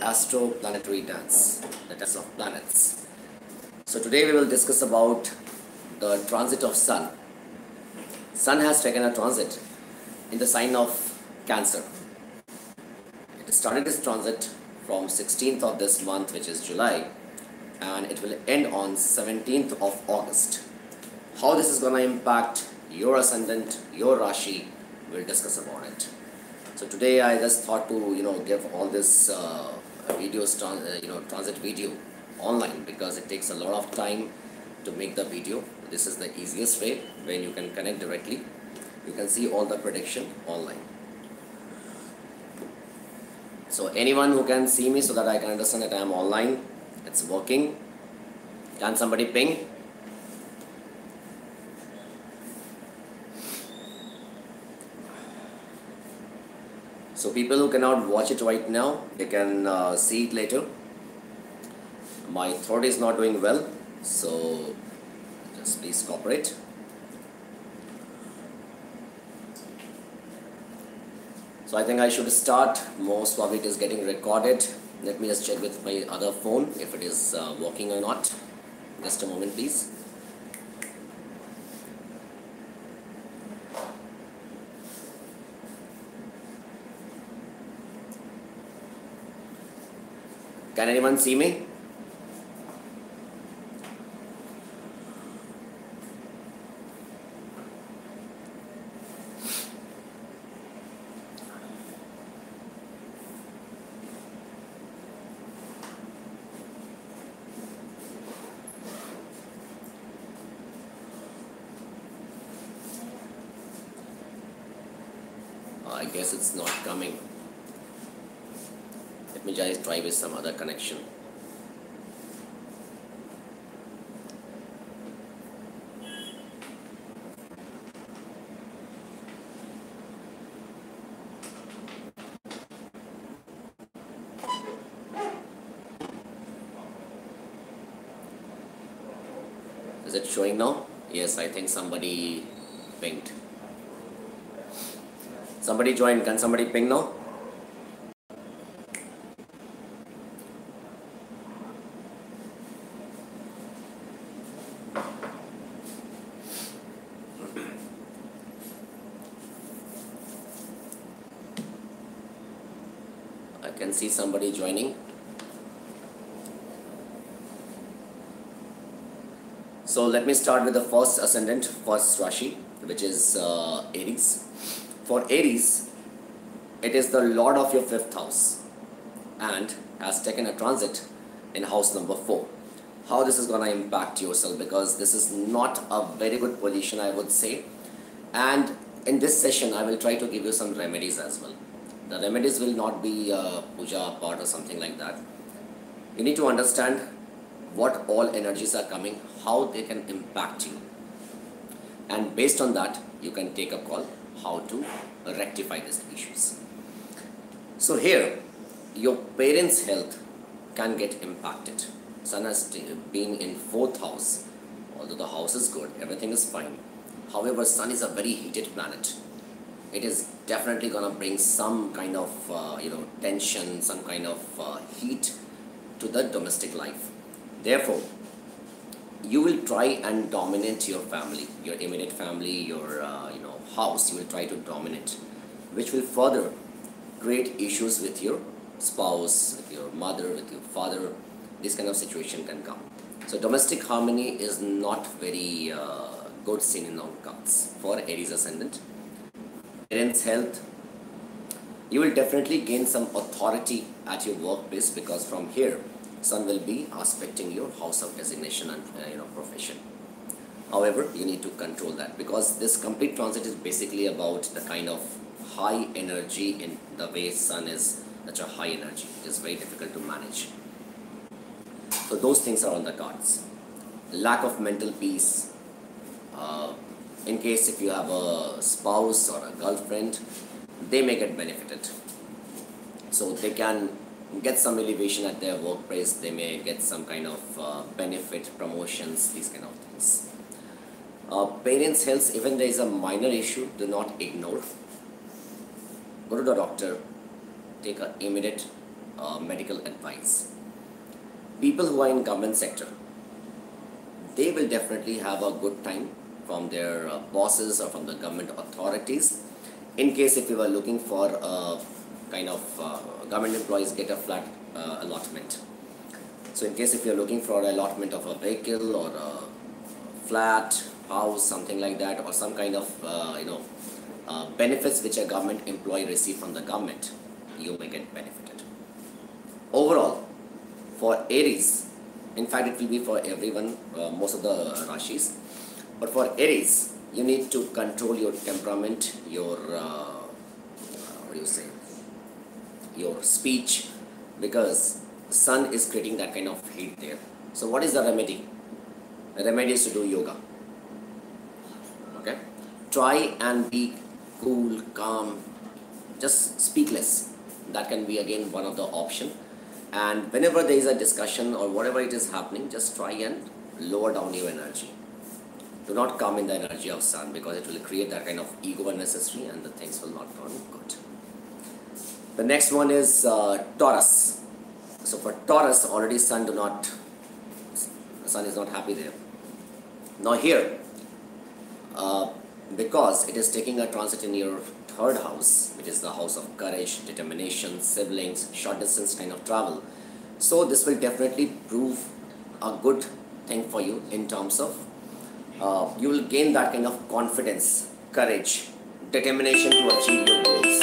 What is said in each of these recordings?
astro-planetary dance, the dance of planets. So today we will discuss about the transit of Sun. Sun has taken a transit in the sign of Cancer. It started its transit from 16th of this month, which is July, and it will end on 17th of August. How this is going to impact your ascendant, your Rashi, we'll discuss about it. So today I just thought to give all this transit video online, because it takes a lot of time to make the video. This is the easiest way when you can connect directly. You can see all the prediction online. So anyone who can see me so that I can understand that I am online, it's working. Can somebody ping? So people who cannot watch it right now, they can see it later. My throat is not doing well, so just please cooperate. So I think I should start. Most probably it is getting recorded. Let me just check with my other phone if it is working or not. Just a moment, please. Can anyone see me? I guess it's not coming. Let me just try with some other connection. Is it showing now? Yes, I think somebody pinged. Somebody joined. Can somebody ping now? I can see somebody joining. So let me start with the first ascendant, first Rashi, which is Aries. For Aries, it is the Lord of your 5th house and has taken a transit in house number 4. How this is going to impact yourself, because this is not a very good position, I would say. And in this session, I will try to give you some remedies as well. The remedies will not be puja part or something like that. You need to understand what all energies are coming, how they can impact you. And based on that, you can take a call how to rectify these issues. So here, your parents' health can get impacted. Sun has been in 4th house. Although the house is good, everything is fine. However, Sun is a very heated planet. It is definitely going to bring some kind of tension, some kind of heat to the domestic life. Therefore, you will try and dominate your family, your immediate family, your house. You will try to dominate, which will further create issues with your spouse, with your mother, with your father. This kind of situation can come. So domestic harmony is not very good seen in our cards for Aries ascendant. Parents' health, you will definitely gain some authority at your workplace, because from here Sun will be aspecting your house of designation and profession. However, you need to control that, because this complete transit is basically about the kind of high energy. In the way Sun is such a high energy, it is very difficult to manage. So those things are on the cards. Lack of mental peace. In case if you have a spouse or a girlfriend, they may get benefited. So they can get some elevation at their workplace. They may get some kind of benefit, promotions, these kind of things. Parents' health, even there is a minor issue, do not ignore. Go to the doctor, take an immediate medical advice. People who are in government sector, they will definitely have a good time from their bosses or from the government authorities. In case if you are looking for a kind of government employees get a flat allotment. So in case if you are looking for allotment of a vehicle or a flat, house, something like that, or some kind of benefits which a government employee receive from the government, you may get benefited. Overall, for Aries, in fact it will be for everyone, most of the Rashis, but for Aries, you need to control your temperament, your what do you say, your speech, because Sun is creating that kind of heat there. So what is the remedy? The remedy is to do yoga. Okay, try and be cool, calm, just speak less. That can be again one of the option. And whenever there is a discussion or whatever it is happening, just try and lower down your energy. Do not come in the energy of Sun, because it will create that kind of ego unnecessary and the things will not turn good. The next one is Taurus. So for Taurus, already Sun is not happy there. Now here, because it is taking a transit in your third house, which is the house of courage, determination, siblings, short distance kind of travel. So this will definitely prove a good thing for you in terms of you will gain that kind of confidence, courage, determination to achieve your goals.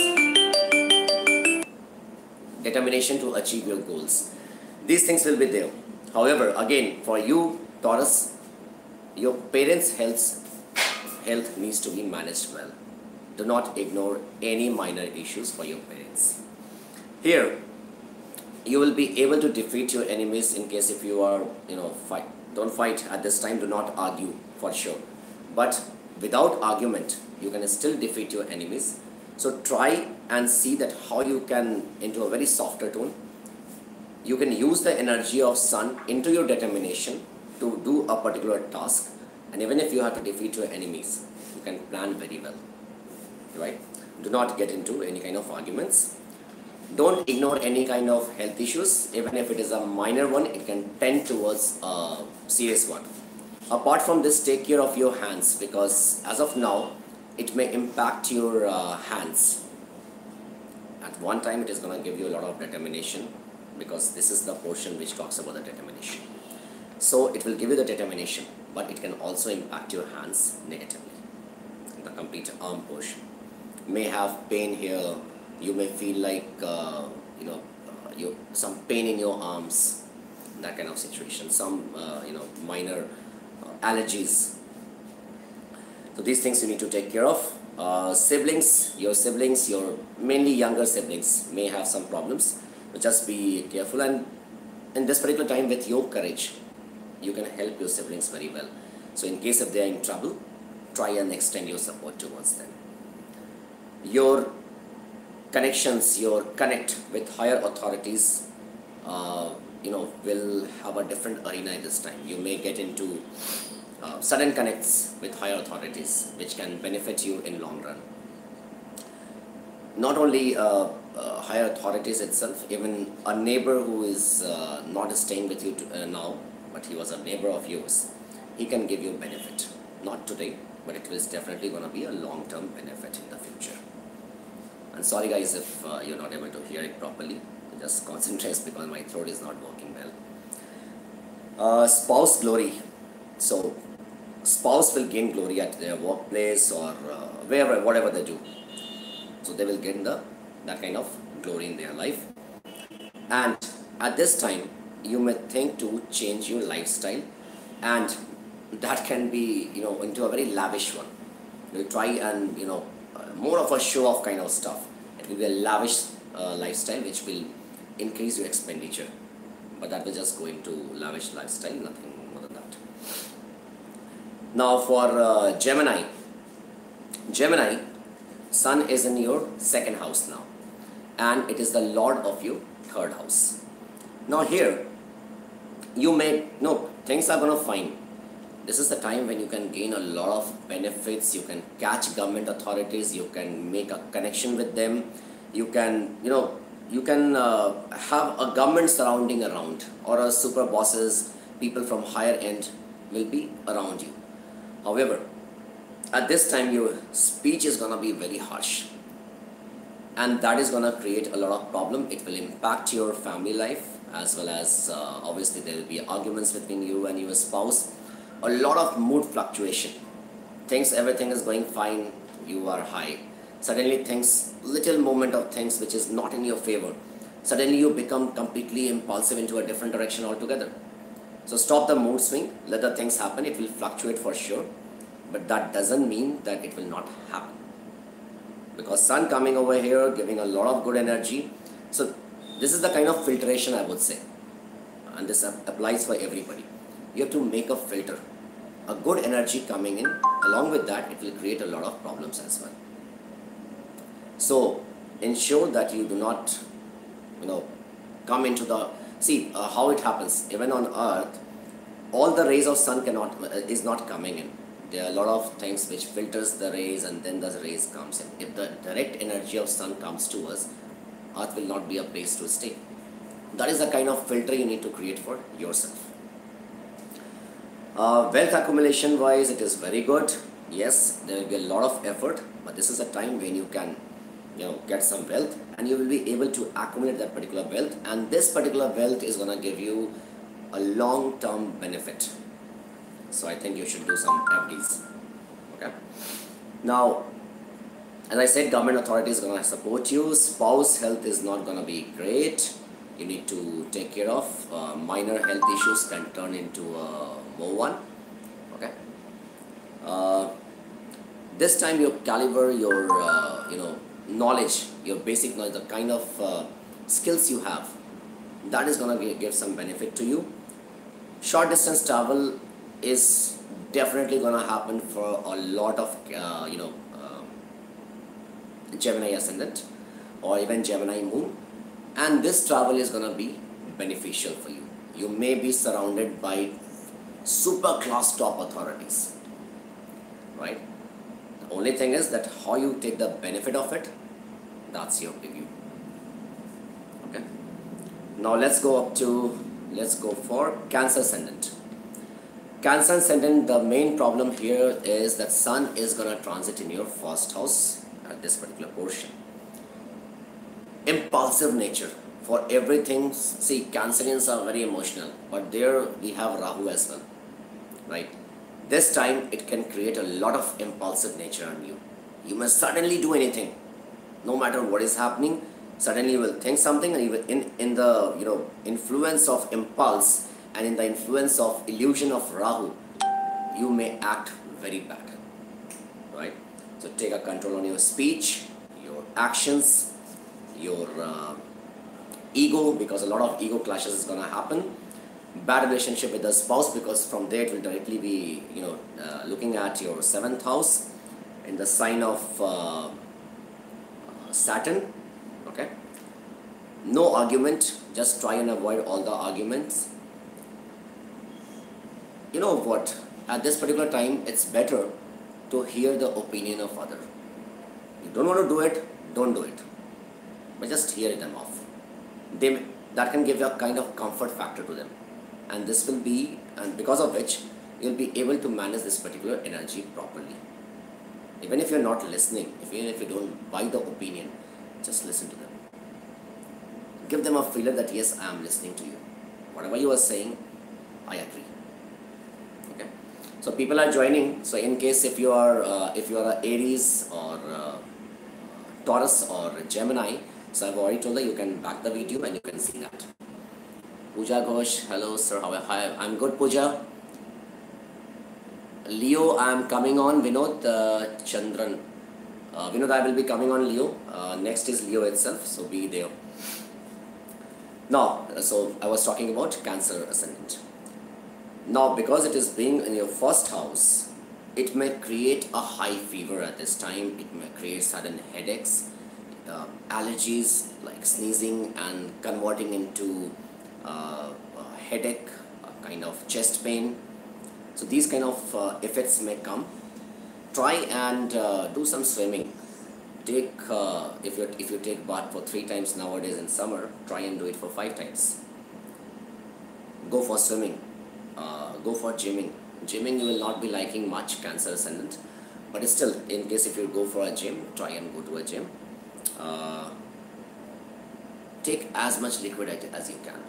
Determination to achieve your goals. These things will be there. However, again, for you, Taurus, your parents' health needs to be managed well. Do not ignore any minor issues for your parents. Here, you will be able to defeat your enemies in case if you are, fight. Don't fight at this time, do not argue for sure. But without argument, you can still defeat your enemies. So try and see that how you can, into a very softer tone, you can use the energy of Sun into your determination to do a particular task. And even if you have to defeat your enemies, you can plan very well. Right? Do not get into any kind of arguments. Don't ignore any kind of health issues. Even if it is a minor one, it can tend towards a serious one. Apart from this, take care of your hands, because as of now, it may impact your hands. At one time, it is going to give you a lot of determination, because this is the portion which talks about the determination. So it will give you the determination, but it can also impact your hands negatively. The complete arm portion may have pain here. You may feel like some pain in your arms, that kind of situation. Some minor allergies. So these things you need to take care of. Siblings, your mainly younger siblings may have some problems. So just be careful, and in this particular time, with your courage, you can help your siblings very well. So in case if they are in trouble, try and extend your support towards them. Your connections, your connect with higher authorities, will have a different arena at this time. You may get into sudden connects with higher authorities, which can benefit you in long run. Not only higher authorities itself, even a neighbor who is not staying with you now, but he was a neighbor of yours, he can give you benefit. Not today, but it is definitely going to be a long-term benefit in the future. And sorry guys if you're not able to hear it properly. Just concentrate because my throat is not working well. Spouse glory. So spouse will gain glory at their workplace or wherever, whatever they do. So they will gain that kind of glory in their life. And at this time, you may think to change your lifestyle, and that can be into a very lavish one. You try and more of a show-off kind of stuff. It will be a lavish lifestyle which will increase your expenditure, but that will just go into lavish lifestyle, nothing more than that. Now for Gemini, Sun is in your second house now, and it is the lord of your third house. Now here, things are going to fine. This is the time when you can gain a lot of benefits. You can catch government authorities. You can make a connection with them. You can, you can have a government surrounding around, or a super bosses, people from higher end will be around you. However, at this time your speech is gonna be very harsh, and that is gonna create a lot of problem. It will impact your family life, as well as obviously there will be arguments between you and your spouse. A lot of mood fluctuation. Things, everything is going fine, you are high. Suddenly things, little moment of things which is not in your favor, suddenly you become completely impulsive into a different direction altogether. So stop the mood swing, let the things happen. It will fluctuate for sure, but that doesn't mean that it will not happen, because sun coming over here giving a lot of good energy. So this is the kind of filtration I would say, and this applies for everybody. You have to make a filter, a good energy coming in. Along with that, it will create a lot of problems as well. So ensure that you do not, come into the, see how it happens. Even on earth, all the rays of sun is not coming in. There are a lot of things which filters the rays, and then the rays comes in. If the direct energy of sun comes to us, earth will not be a place to stay. That is the kind of filter you need to create for yourself. Wealth accumulation wise, it is very good. Yes, there will be a lot of effort, but this is a time when you can get some wealth, and you will be able to accumulate that particular wealth, and this particular wealth is going to give you a long-term benefit. So I think you should do some FDs. Okay. Now, as I said, government authority is going to support you. Spouse health is not going to be great. You need to take care of. Minor health issues can turn into more one. Okay. This time your caliber, your knowledge, your basic knowledge, the kind of skills you have, that is going to give some benefit to you. Short distance travel is definitely going to happen for a lot of Gemini ascendant or even Gemini moon, and this travel is going to be beneficial for you. You may be surrounded by super class top authorities, right? The only thing is that how you take the benefit of it, that's your preview. Okay. Now let's go for Cancer ascendant. Cancer ascendant, the main problem here is that sun is going to transit in your first house at this particular portion. Impulsive nature for everything. See, Cancerians are very emotional, but there we have Rahu as well, right? This time it can create a lot of impulsive nature on you. You must suddenly do anything, no matter what is happening. Suddenly you will think something, and you will, in the influence of impulse and in the influence of illusion of Rahu, you may act very bad, right? So take a control on your speech, your actions, your ego, because a lot of ego clashes is going to happen. Bad relationship with the spouse, because from there it will directly be looking at your 7th house in the sign of Saturn. Okay. No argument, just try and avoid all the arguments. You know what, at this particular time it's better to hear the opinion of other. You don't want to do it, don't do it, but just hear them off. That can give you a kind of comfort factor to them, and this will be, and because of which you'll be able to manage this particular energy properly. Even if you're not listening, even if you don't buy the opinion, just listen to them. Give them a feeler that yes, I am listening to you. Whatever you are saying, I agree. Okay. So people are joining. So in case if you are a Aries or Taurus or Gemini, so I've already told you, you can back the video and you can see that. Pooja Ghosh, hello sir, hi, I'm good Pooja. Leo, I am coming on. Vinod Chandran. Vinod, I will be coming on Leo. Next is Leo itself, so be there. Now, so I was talking about Cancer ascendant. Now, because it is being in your first house, it may create a high fever at this time. It may create sudden headaches, allergies like sneezing and converting into a headache, a kind of chest pain. So these kind of effects may come. Try and do some swimming. take if you take bath for 3 times nowadays in summer, try and do it for 5 times. Go for swimming, go for gymming. Gymming you will not be liking much, Cancer ascendant, but still, in case if you go for a gym, try and go to a gym. Take as much liquid as you can,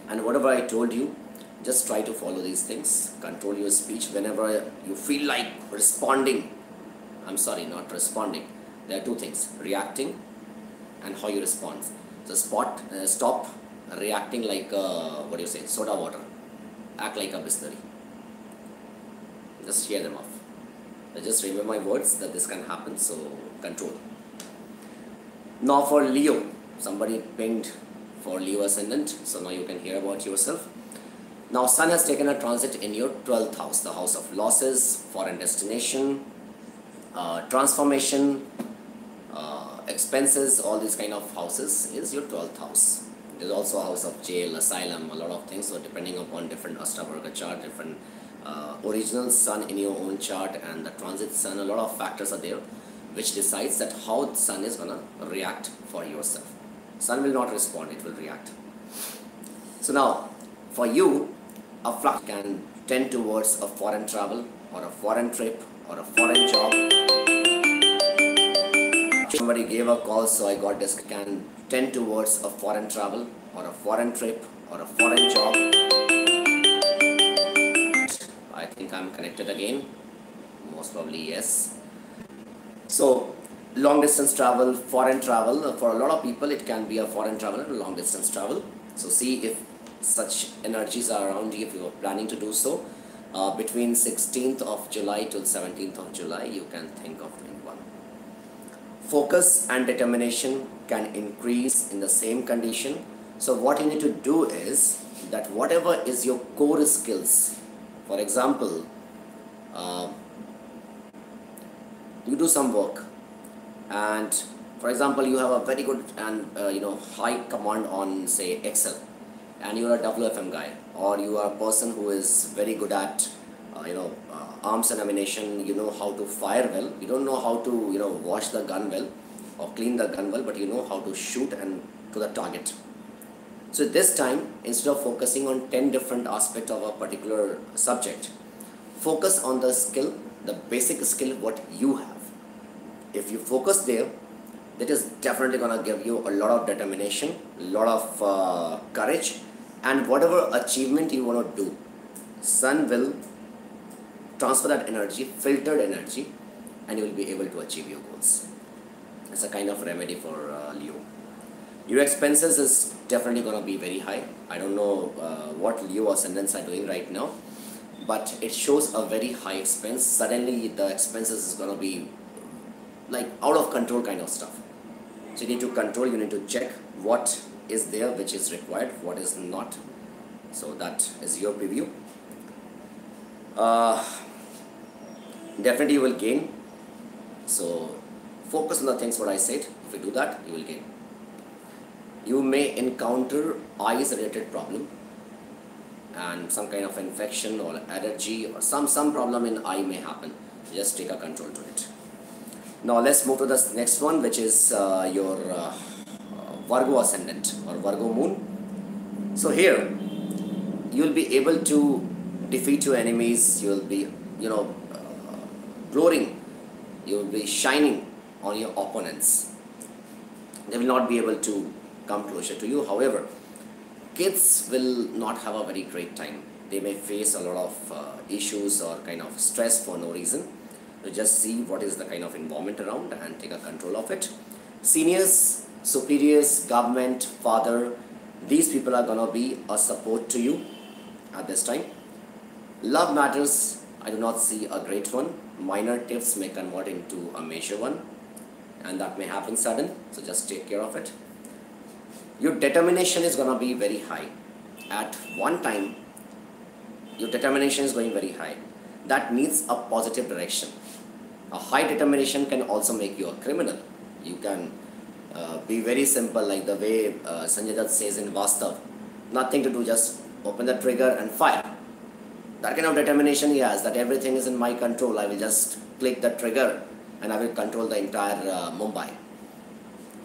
and whatever I told you, just try to follow these things. Control your speech whenever you feel like responding. I'm sorry, not responding. There are two things: reacting and how you respond. So stop reacting like what do you say, soda water. Act like a Bisleri. Just hear them off. Just remember my words that this can happen. So control. Now for Leo, somebody pinged for Leo ascendant. So now you can hear about yourself. Now Sun has taken a transit in your 12th house, the house of losses, foreign destination, transformation, expenses. All these kind of houses is your 12th house. There is also a house of jail, asylum, a lot of things. So depending upon different Ashtavarga chart, different original Sun in your own chart and the transit Sun, a lot of factors are there which decides that how the Sun is gonna react for yourself. Sun will not respond, it will react. So now for you, a flux can tend towards a foreign travel or a foreign trip or a foreign job. Somebody gave a call, so I got this. Can tend towards a foreign travel or a foreign trip or a foreign job. I think I'm connected again. Most probably yes. So long distance travel, foreign travel, for a lot of people it can be a foreign travel and long distance travel. So see if such energies are around you, if you are planning to do so. Between 16th of July till 17th of July, you can think of doing one. Focus and determination can increase in the same condition. So what you need to do is that whatever is your core skills, for example, you do some work, and for example you have a very good and high command on say Excel, and you are a WFM guy, or you are a person who is very good at arms and ammunition. You know how to fire well, you don't know how to wash the gun well or clean the gun well, but you know how to shoot and to the target. So this time, instead of focusing on 10 different aspects of a particular subject, focus on the skill, the basic skill what you have. If you focus there, that is definitely gonna give you a lot of determination, a lot of courage, and whatever achievement you want to do, Sun will transfer that energy, filtered energy, and you will be able to achieve your goals. It's a kind of remedy for Leo. Your expenses is definitely going to be very high. I don't know what Leo ascendants are doing right now, but it shows a very high expense. Suddenly the expenses is going to be like out of control kind of stuff. So you need to control, you need to check what is there which is required, what is not. So that is your preview. Definitely you will gain. So focus on the things what I said. If you do that, you will gain. You may encounter eyes related problem and some kind of infection or allergy or some problem in eye may happen. Just take a control to it. Now let's move to the next one, which is your Virgo ascendant or Virgo moon. So here you will be able to defeat your enemies. You will be glorying, you will be shining on your opponents. They will not be able to come closer to you. However, kids will not have a very great time. They may face a lot of issues or kind of stress for no reason. So just see what is the kind of environment around and take a control of it. Seniors, superiors, government, father, these people are gonna be a support to you at this time. Love matters, I do not see a great one. Minor tips may convert into a major one, and that may happen sudden, so just take care of it. Your determination is going to be very high. At one time, your determination is going very high. That means a positive direction. A high determination can also make you a criminal. You can be very simple, like the way Sanjay Dutt says in Vastav, nothing to do, just open the trigger and fire. That kind of determination he has, that everything is in my control, I will just click the trigger and I will control the entire Mumbai.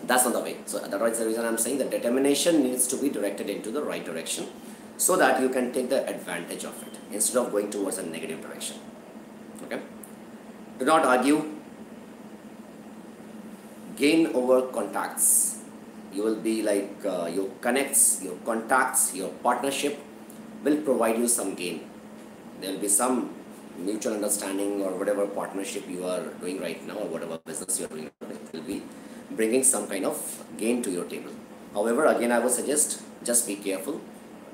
That's not the way. So that's the reason I'm saying that determination needs to be directed into the right direction so that you can take the advantage of it instead of going towards a negative direction. Okay? Do not argue. Gain over contacts. You will be like your connects, your contacts, your partnership will provide you some gain. There will be some mutual understanding or whatever partnership you are doing right now or whatever business you are doing, it will be bringing some kind of gain to your table. However, again I would suggest just be careful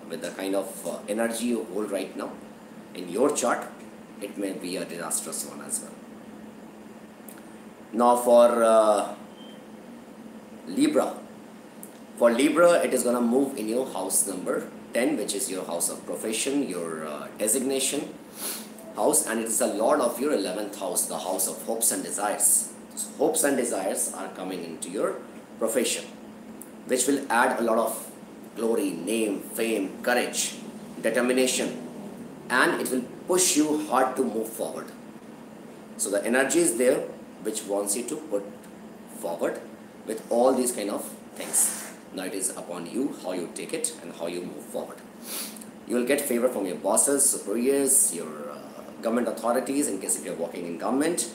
with the kind of energy you hold right now in your chart. It may be a disastrous one as well. Now for Libra. For Libra, it is going to move in your house number 10, which is your house of profession, your designation house, and it is the lord of your 11th house, the house of hopes and desires. So hopes and desires are coming into your profession, which will add a lot of glory, name, fame, courage, determination, and it will push you hard to move forward. So the energy is there which wants you to put forward with all these kind of things. Now it is upon you how you take it and how you move forward. You will get favor from your bosses, superiors, your government authorities in case if you are working in government.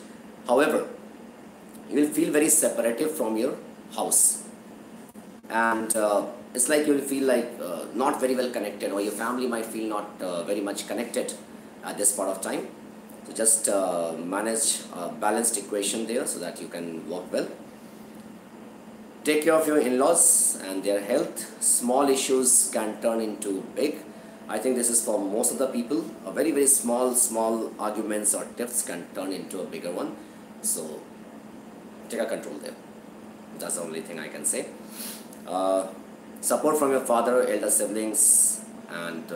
However, you will feel very separative from your house, and it's like you will feel like not very well connected, or your family might feel not very much connected at this part of time. So just manage a balanced equation there so that you can work well. Take care of your in-laws and their health. Small issues can turn into big. I think this is for most of the people. A very, very small arguments or tiffs can turn into a bigger one. So take a control there. That's the only thing I can say. Support from your father, elder siblings, and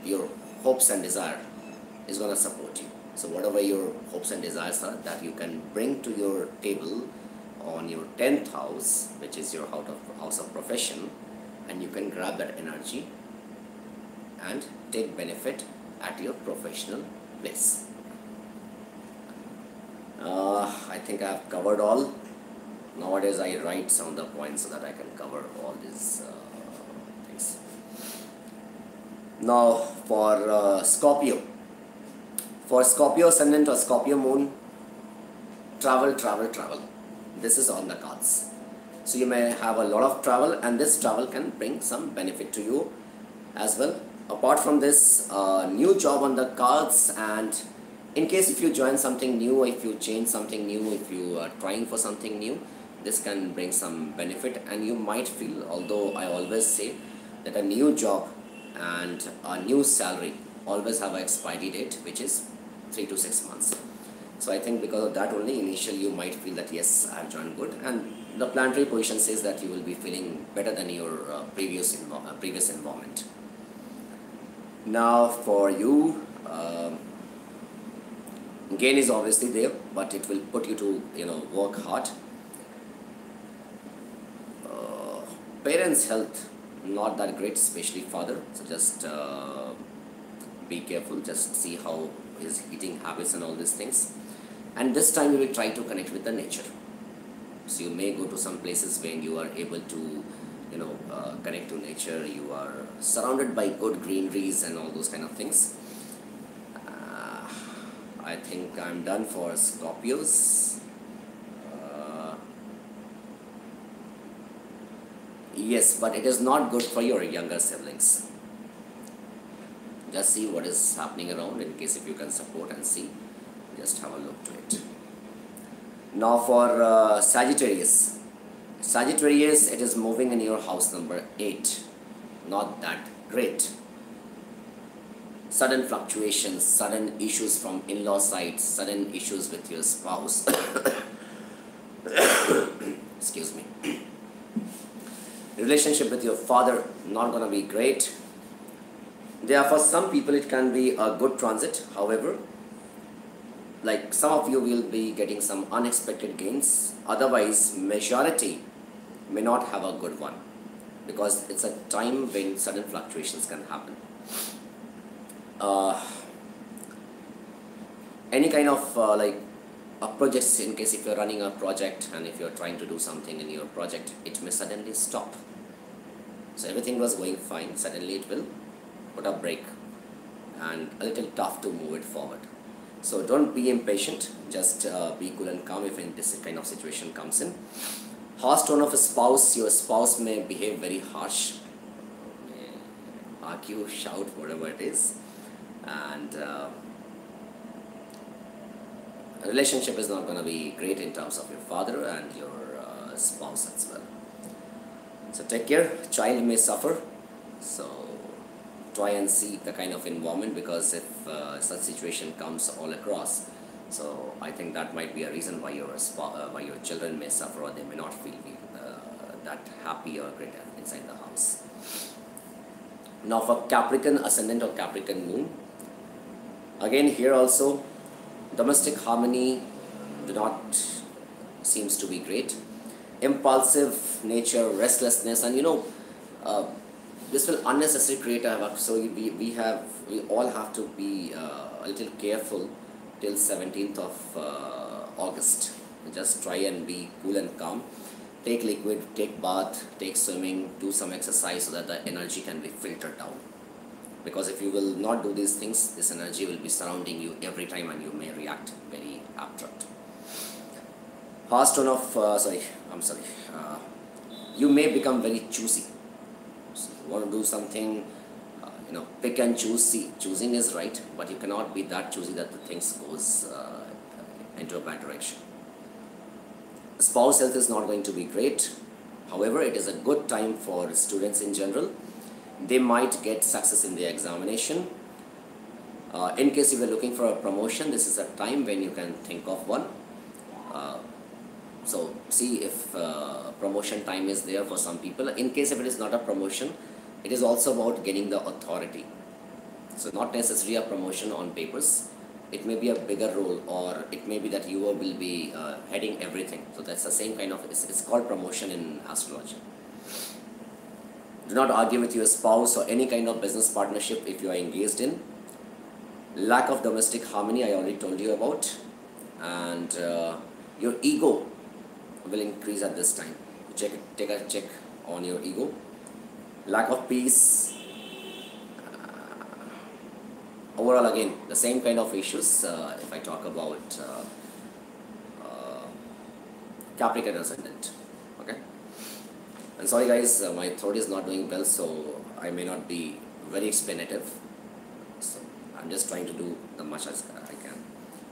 your hopes and desire is going to support you. So whatever your hopes and desires are, that you can bring to your table on your 10th house, which is your house of profession, and you can grab that energy and take benefit at your professional place. I think I have covered all. Nowadays I write some of the points so that I can cover all these things. Now for Scorpio. For Scorpio ascendant or Scorpio moon, travel. This is on the cards. So you may have a lot of travel, and this travel can bring some benefit to you as well. Apart from this, new job on the cards, and in case if you join something new, if you change something new, if you are trying for something new, this can bring some benefit, and you might feel, although I always say that a new job and a new salary always have an expiry date, which is 3 to 6 months. So I think because of that only, initially you might feel that yes, I have joined good, and the planetary position says that you will be feeling better than your previous environment. Now for you, gain is obviously there, but it will put you to work hard. Parents' health not that great, especially father. So just be careful. Just see how his eating habits and all these things. And this time you will try to connect with the nature. So you may go to some places where you are able to connect to nature. You are surrounded by good greeneries and all those kind of things. I think I'm done for Scorpios. Yes, but it is not good for your younger siblings. Just see what is happening around in case if you can support and see. Just have a look to it. Now for Sagittarius. Sagittarius, it is moving in your house number 8. Not that great. Sudden fluctuations, sudden issues from in-law side, sudden issues with your spouse. Excuse me. Relationship with your father, not going to be great. There, for some people it can be a good transit. However, like some of you will be getting some unexpected gains. Otherwise, majority may not have a good one, because it's a time when sudden fluctuations can happen. Any kind of projects, in case if you're running a project and if you're trying to do something in your project, it may suddenly stop. So everything was going fine, suddenly it will put a break and a little tough to move it forward. So don't be impatient, just be cool and calm if this kind of situation comes in. Harsh tone of a spouse, your spouse may behave very harsh, may argue, shout, whatever it is, and relationship is not going to be great in terms of your father and your spouse as well. So take care, child may suffer, so try and see the kind of environment, because if such situation comes all across, so I think that might be a reason why why your children may suffer, or they may not feel that happy or great inside the house. Now for Capricorn ascendant or Capricorn moon, again here also domestic harmony do not seems to be great. Impulsive nature, restlessness, and this will unnecessarily create a, so we all have to be a little careful till 17th of August. Just try and be cool and calm. Take liquid, take bath, take swimming, do some exercise so that the energy can be filtered down. Because if you will not do these things, this energy will be surrounding you every time and you may react very abrupt. Harsh tone of, you may become very choosy. So you want to do something, pick and choose. See, choosing is right, but you cannot be that choosy that the things goes into a bad direction. Spouse health is not going to be great. However, it is a good time for students in general. They might get success in the examination. In case you were looking for a promotion, this is a time when you can think of one. So see if promotion time is there for some people. In case if it is not a promotion, it is also about getting the authority. So not necessarily a promotion on papers. It may be a bigger role, or it may be that you will be heading everything. So that's the same kind of, it's called promotion in astrology. Do not argue with your spouse or any kind of business partnership if you are engaged in. Lack of domestic harmony, I already told you about. And your ego will increase at this time. Take a check on your ego. Lack of peace. Overall, again, the same kind of issues if I talk about Capricorn ascendant. Okay. And sorry guys, my throat is not doing well, so I may not be very explanative. So I'm just trying to do the much as I can.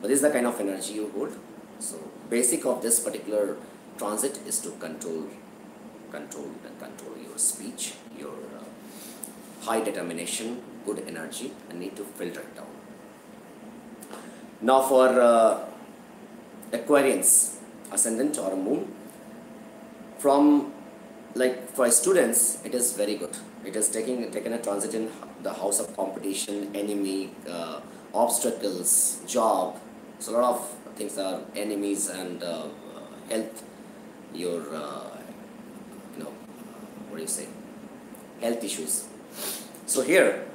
But this is the kind of energy you hold. So basic of this particular transit is to control your speech, your high determination, good energy, and need to filter it down. Now for Aquarians ascendant or moon, from for students, it is very good. It is taken a transit in the house of competition, enemy, obstacles, job. So a lot of things are enemies, and health, your health issues. So here,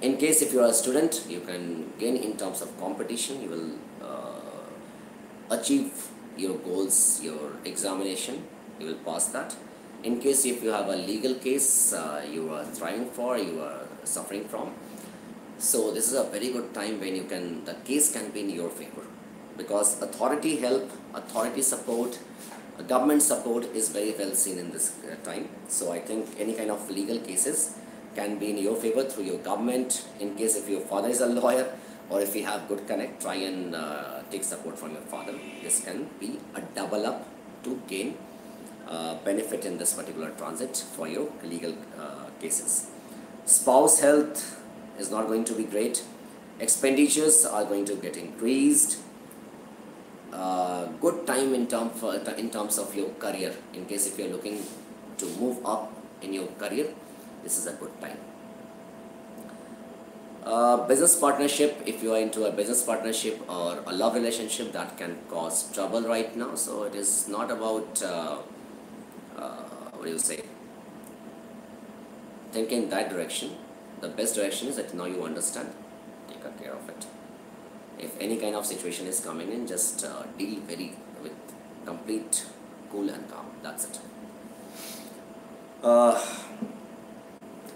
in case if you are a student, you can gain in terms of competition. You will achieve your goals, your examination, you will pass that. In case if you have a legal case you are trying for, you are suffering from, so this is a very good time when the case can be in your favor, because authority help, authority support, government support is very well seen in this time. So I think any kind of legal cases can be in your favor through your government. In case if your father is a lawyer, or if you have good connect, try and take support from your father. This can be a double up to gain benefit in this particular transit for your legal cases. Spouse health is not going to be great. Expenditures are going to get increased. Good time in terms of your career. In case if you are looking to move up in your career, this is a good time. Business partnership, if you are into a business partnership or a love relationship, that can cause trouble right now. So it is not about think in that direction. The best direction is that now you understand, take care of it. If any kind of situation is coming in, just deal with complete cool and calm. That's it.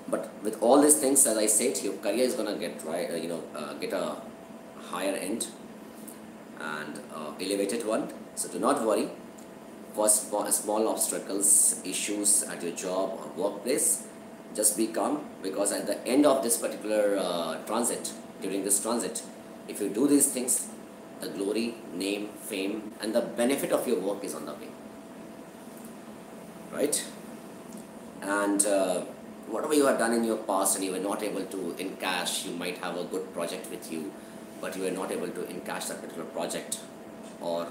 But with all these things, as I said, your career is gonna get get a higher end and elevated one. So do not worry for small obstacles, issues at your job or workplace. Just be calm, because at the end of this particular transit, during this transit, if you do these things, the glory, name, fame, and the benefit of your work is on the way, right? And whatever you have done in your past and you were not able to encash, you might have a good project with you, but you were not able to encash that particular project, or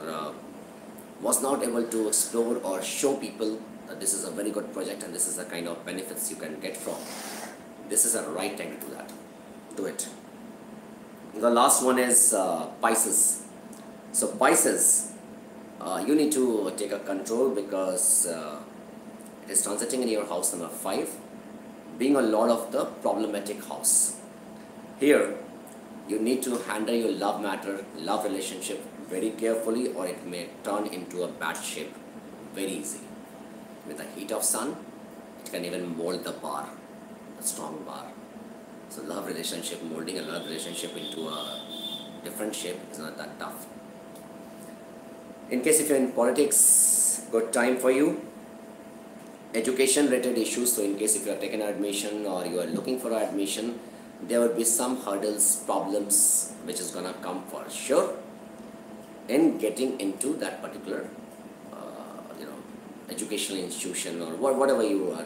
was not able to explore or show people that this is a very good project and this is the kind of benefits you can get from. This is a right time to do that. Do it. The last one is Pisces. So Pisces, you need to take a control, because it is transiting in your house number 5, being a lot of the problematic house. Here, you need to handle your love matter, love relationship very carefully, or it may turn into a bad shape very easily. With the heat of sun, it can even mold the bar, a strong bar. So love relationship, molding a love relationship into a different shape is not that tough. In case if you're in politics, good time for you. Education related issues, so in case if you are taking admission or you are looking for admission, there will be some hurdles, problems which is gonna come for sure in getting into that particular educational institution, or whatever you are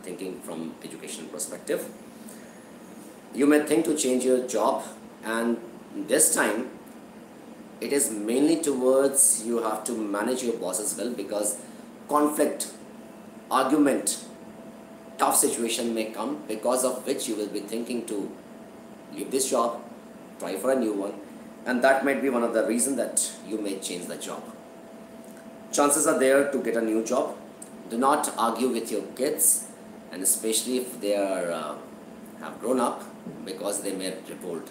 thinking from education perspective. You may think to change your job, and this time it is mainly towards you have to manage your boss as well, because conflict, argument, tough situation may come, because of which you will be thinking to leave this job, try for a new one, and that might be one of the reasons that you may change the job. Chances are there to get a new job. Do not argue with your kids, and especially if they are have grown up, because they may revolt.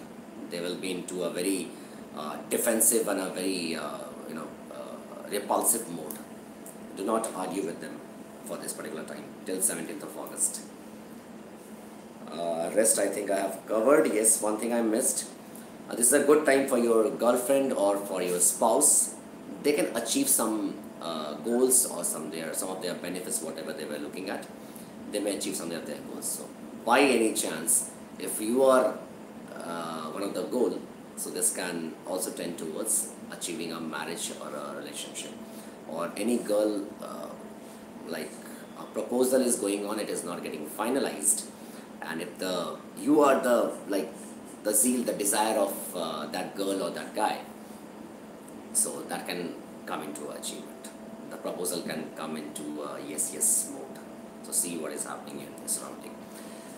They will be into a very defensive and a very repulsive mode. Do not argue with them for this particular time till 17th of August. Rest I think I have covered. Yes, one thing I missed. This is a good time for your girlfriend or for your spouse. They can achieve some goals, or some of their benefits, whatever they were looking at. They may achieve some of their goals. So by any chance, if you are one of the goal, so this can also tend towards achieving a marriage or a relationship. Or any girl, like a proposal is going on, it is not getting finalized, and if you are the zeal, the desire of that girl or that guy, so that can come into achievement. The proposal can come into yes mode. So see what is happening in this surrounding.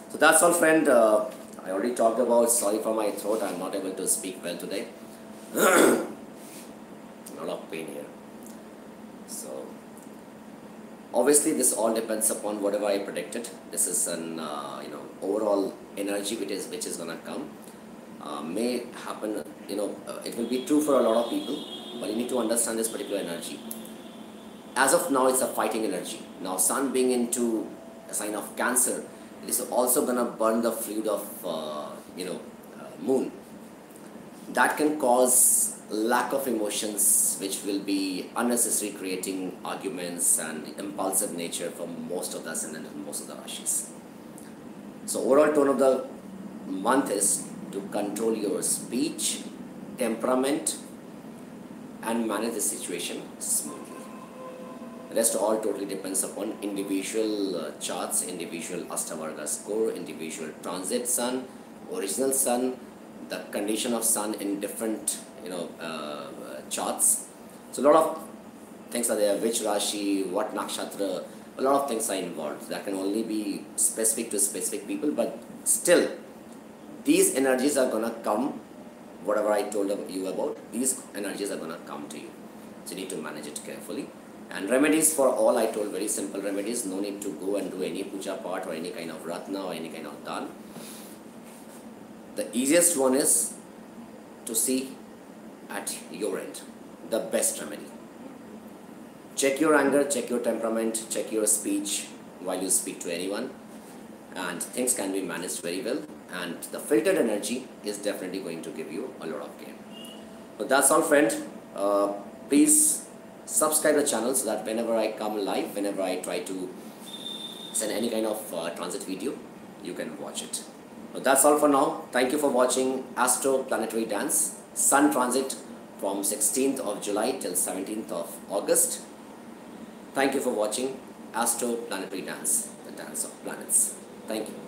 So that's all, friend. I already talked about, sorry for my throat, I'm not able to speak well today. A lot of pain here. So obviously this all depends upon whatever I predicted. This is an overall energy which is gonna come. May happen, it will be true for a lot of people, but you need to understand this particular energy. As of now, it's a fighting energy. Now, sun being into a sign of Cancer, it is also gonna burn the fluid of moon. That can cause lack of emotions, which will be unnecessary, creating arguments and impulsive nature for most of the ascendant and most of the Rashis. So overall tone of the month is to control your speech, temperament, and manage the situation smoothly. Rest all totally depends upon individual charts, individual Ashtavarga score, individual transit sun, original sun, the condition of sun in different charts. So a lot of things are there, which Rashi, what Nakshatra, a lot of things are involved. That can only be specific to specific people, but still these energies are gonna come, whatever I told you about, these energies are gonna come to you. So you need to manage it carefully. And remedies for all, I told very simple remedies. No need to go and do any puja part or any kind of ratna or any kind of dan. The easiest one is to see at your end the best remedy. Check your anger, check your temperament, check your speech while you speak to anyone, and things can be managed very well, and the filtered energy is definitely going to give you a lot of gain. So that's all, friend. Please subscribe the channel so that whenever I come live, whenever I try to send any kind of transit video, you can watch it. So that's all for now. Thank you for watching Astro Planetary Dance Sun Transit from 16th of July till 17th of August. Thank you for watching Astro Planetary Dance, the dance of planets. Thank you.